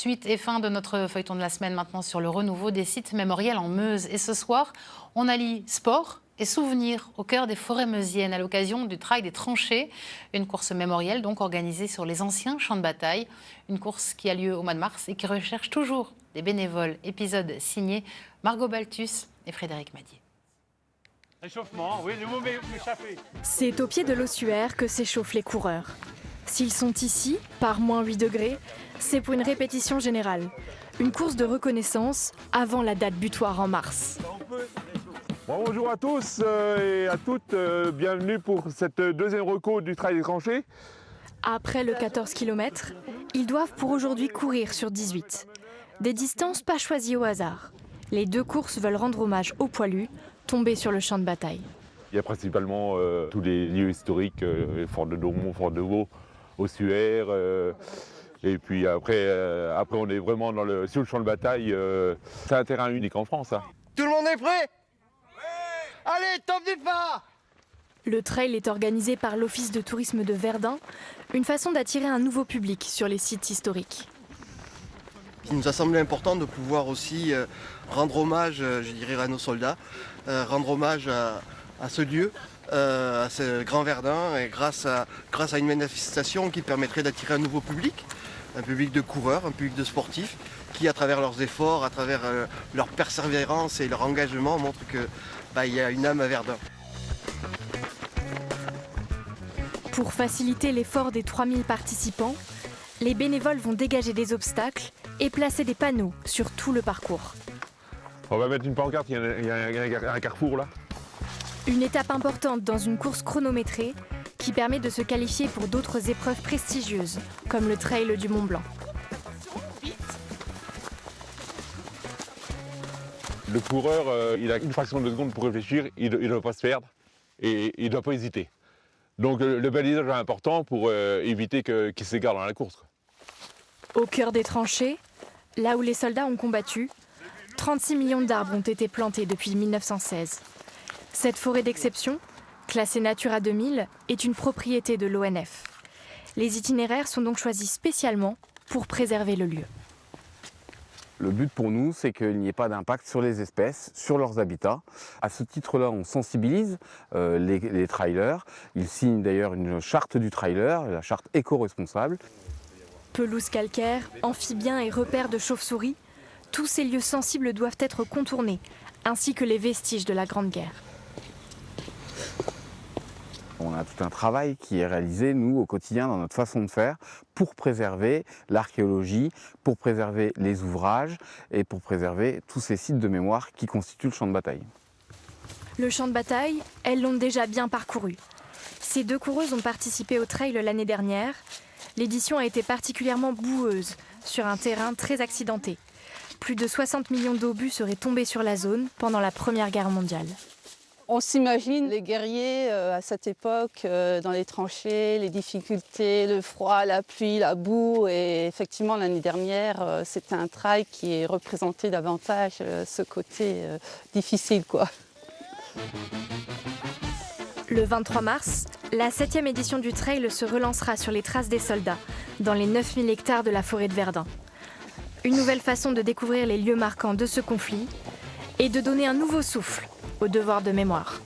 Suite et fin de notre feuilleton de la semaine maintenant sur le renouveau des sites mémoriels en Meuse. Et ce soir, on allie sport et souvenirs au cœur des forêts meusiennes à l'occasion du Trail des Tranchées. Une course mémorielle donc organisée sur les anciens champs de bataille. Une course qui a lieu au mois de mars et qui recherche toujours des bénévoles. Épisode signé Margot Balthus et Frédéric Madier. Réchauffement, oui, le mot m'échappait. C'est au pied de l'ossuaire que s'échauffent les coureurs. S'ils sont ici, par moins 8 degrés, c'est pour une répétition générale. Une course de reconnaissance avant la date butoir en mars. Bonjour à tous et à toutes, bienvenue pour cette deuxième reco du Trail des Tranchées. Après le 14 km, ils doivent pour aujourd'hui courir sur 18. Des distances pas choisies au hasard. Les deux courses veulent rendre hommage aux poilus tombés sur le champ de bataille. Il y a principalement tous les lieux historiques, Fort de Daumont, Fort de Vaux, Ossuaire. Et puis après on est vraiment sur le champ de bataille. C'est un terrain unique en France. Hein. Tout le monde est prêt ? Allez, top du pas! Le trail est organisé par l'Office de tourisme de Verdun, une façon d'attirer un nouveau public sur les sites historiques. Il nous a semblé important de pouvoir aussi rendre hommage, je dirais, à nos soldats, rendre hommage à ce lieu, à ce Grand Verdun, et grâce à une manifestation qui permettrait d'attirer un nouveau public, un public de coureurs, un public de sportifs, qui à travers leurs efforts, à travers leur persévérance et leur engagement montrent que il y a une âme à Verdun. Pour faciliter l'effort des 3000 participants, les bénévoles vont dégager des obstacles et placer des panneaux sur tout le parcours. On va mettre une pancarte, il y a un carrefour là. Une étape importante dans une course chronométrée qui permet de se qualifier pour d'autres épreuves prestigieuses, comme le Trail du Mont Blanc. Le coureur, il a une fraction de seconde pour réfléchir, il ne doit pas se perdre et il ne doit pas hésiter. Donc le balisage est important pour éviter qu'il s'égare dans la course. Au cœur des tranchées, là où les soldats ont combattu, 36 millions d'arbres ont été plantés depuis 1916. Cette forêt d'exception, classée Natura 2000, est une propriété de l'ONF. Les itinéraires sont donc choisis spécialement pour préserver le lieu. Le but pour nous, c'est qu'il n'y ait pas d'impact sur les espèces, sur leurs habitats. À ce titre-là, on sensibilise les trailers. Ils signent d'ailleurs une charte du trailer, la charte éco-responsable. Pelouse calcaire, amphibiens et repères de chauves-souris, tous ces lieux sensibles doivent être contournés, ainsi que les vestiges de la Grande Guerre. On a tout un travail qui est réalisé, nous, au quotidien, dans notre façon de faire, pour préserver l'archéologie, pour préserver les ouvrages et pour préserver tous ces sites de mémoire qui constituent le champ de bataille. Le champ de bataille, elles l'ont déjà bien parcouru. Ces deux coureuses ont participé au trail l'année dernière. L'édition a été particulièrement boueuse, sur un terrain très accidenté. Plus de 60 millions d'obus seraient tombés sur la zone pendant la Première Guerre mondiale. On s'imagine les guerriers à cette époque, dans les tranchées, les difficultés, le froid, la pluie, la boue. Et effectivement, l'année dernière, c'était un trail qui représentait davantage ce côté difficile, quoi. Le 23 mars, la 7e édition du trail se relancera sur les traces des soldats, dans les 9000 hectares de la forêt de Verdun. Une nouvelle façon de découvrir les lieux marquants de ce conflit et de donner un nouveau souffle au devoir de mémoire.